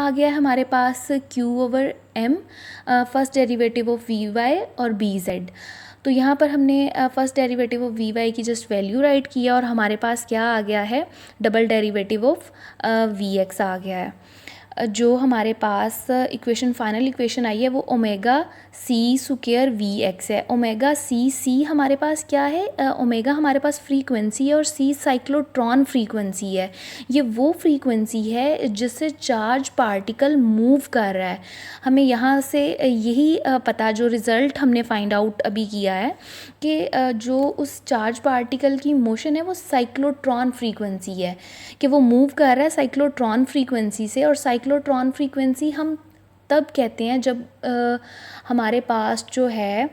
आ गया है हमारे पास Q/M first derivative of Vy और Bz। तो यहाँ पर हमने फर्स्ट डेरिवेटिव ऑफ Vy की जस्ट वैल्यू राइट किया और हमारे पास क्या आ गया है, डबल डेरिवेटिव ऑफ Vx आ गया है। जो हमारे पास इक्वेशन फाइनल इक्वेशन आई है वो ओमेगा सी स्क्वायर Vx है। ओमेगा सी हमारे पास क्या है, ओमेगा हमारे पास फ्रीक्वेंसी है और सी साइक्लोट्रॉन फ्रीक्वेंसी है। ये वो फ्रीक्वेंसी है जिससे चार्ज पार्टिकल मूव कर रहा है। हमें यहाँ से यही पता, जो रिज़ल्ट हमने फाइंड आउट अभी किया है कि जो उस चार्ज पार्टिकल की मोशन है वो साइक्लोट्रॉन फ्रीक्वेंसी है, कि वो मूव कर रहा है साइक्लोट्रॉन फ्रीक्वेंसी से। और साइक्लोट्रॉन फ्रीक्वेंसी हम तब कहते हैं जब हमारे पास जो है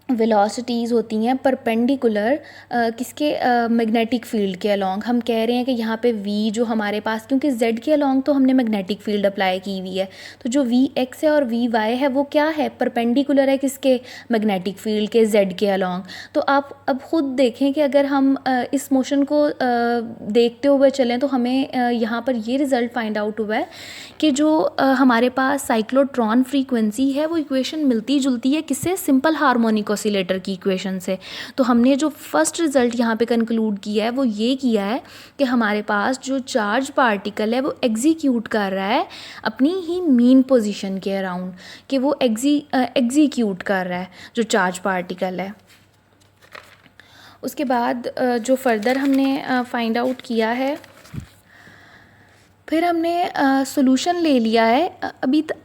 वेलोसिटीज़ होती हैं परपेंडिकुलर किसके, मैग्नेटिक फील्ड के अलोंग। हम कह रहे हैं कि यहाँ पे V जो हमारे पास, क्योंकि Z के अलोंग तो हमने मैग्नेटिक फील्ड अप्लाई की हुई है, तो जो Vx है और Vy है वो क्या है, परपेंडिकुलर है किसके, मैग्नेटिक फील्ड के Z के अलोंग। तो आप अब ख़ुद देखें कि अगर हम इस मोशन को देखते हुए चलें तो हमें यहाँ पर ये रिज़ल्ट फाइंड आउट हुआ है कि जो हमारे पास साइक्लोट्रॉन फ्रीक्वेंसी है वो इक्वेशन मिलती जुलती है किससे, सिंपल हार्मोनिक ऑसिलेटर की इक्वेशन से। तो हमने जो फर्स्ट रिज़ल्ट यहाँ पे कंक्लूड किया है वो ये किया है कि हमारे पास जो चार्ज पार्टिकल है वो एग्जीक्यूट कर रहा है अपनी ही मीन पोजीशन के अराउंड, कि वो एग्जीक्यूट कर रहा है जो चार्ज पार्टिकल है। उसके बाद जो फर्दर हमने फाइंड आउट किया है, फिर हमने सॉल्यूशन ले लिया है।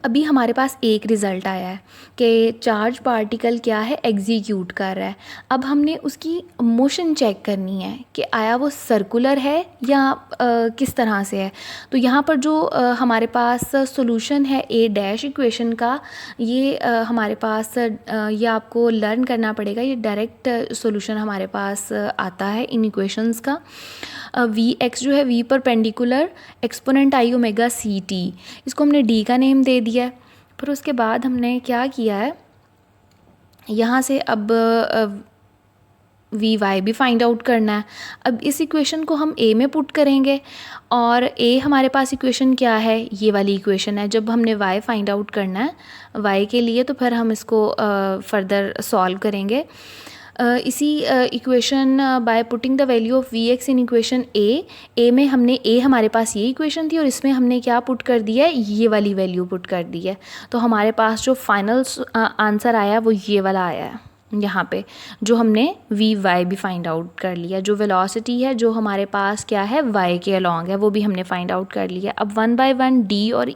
अभी हमारे पास एक रिज़ल्ट आया है कि चार्ज पार्टिकल क्या है, एग्जीक्यूट कर रहा है। अब हमने उसकी मोशन चेक करनी है कि आया वो सर्कुलर है या किस तरह से है। तो यहाँ पर जो हमारे पास सॉल्यूशन है A' इक्वेशन का, ये हमारे पास ये आपको लर्न करना पड़ेगा। ये डायरेक्ट सॉल्यूशन हमारे पास आता है इन इक्वेशंस का। Vx जो है V perpendicular exponent I omega CT, इसको हमने D का नेम दे दिया है। फिर उसके बाद हमने क्या किया है, यहाँ से अब Vy भी फाइंड आउट करना है। अब इस इक्वेशन को हम A में पुट करेंगे और A हमारे पास इक्वेशन क्या है, ये वाली इक्वेशन है। जब हमने Y फाइंड आउट करना है Y के लिए तो फिर हम इसको फर्दर सॉल्व करेंगे। इसी equation by putting the value of Vx in equation A में हमने A हमारे पास ये इक्वेशन थी और इसमें हमने क्या पुट कर दिया है, ये वाली वैल्यू पुट कर दी है। तो हमारे पास जो फाइनल आंसर आया वो ये वाला आया है। यहाँ पे जो हमने Vy भी फाइंड आउट कर लिया, जो वेलोसिटी है जो हमारे पास क्या है Y के अलोंग है वो भी हमने फाइंड आउट कर लिया। अब 1/1 D और E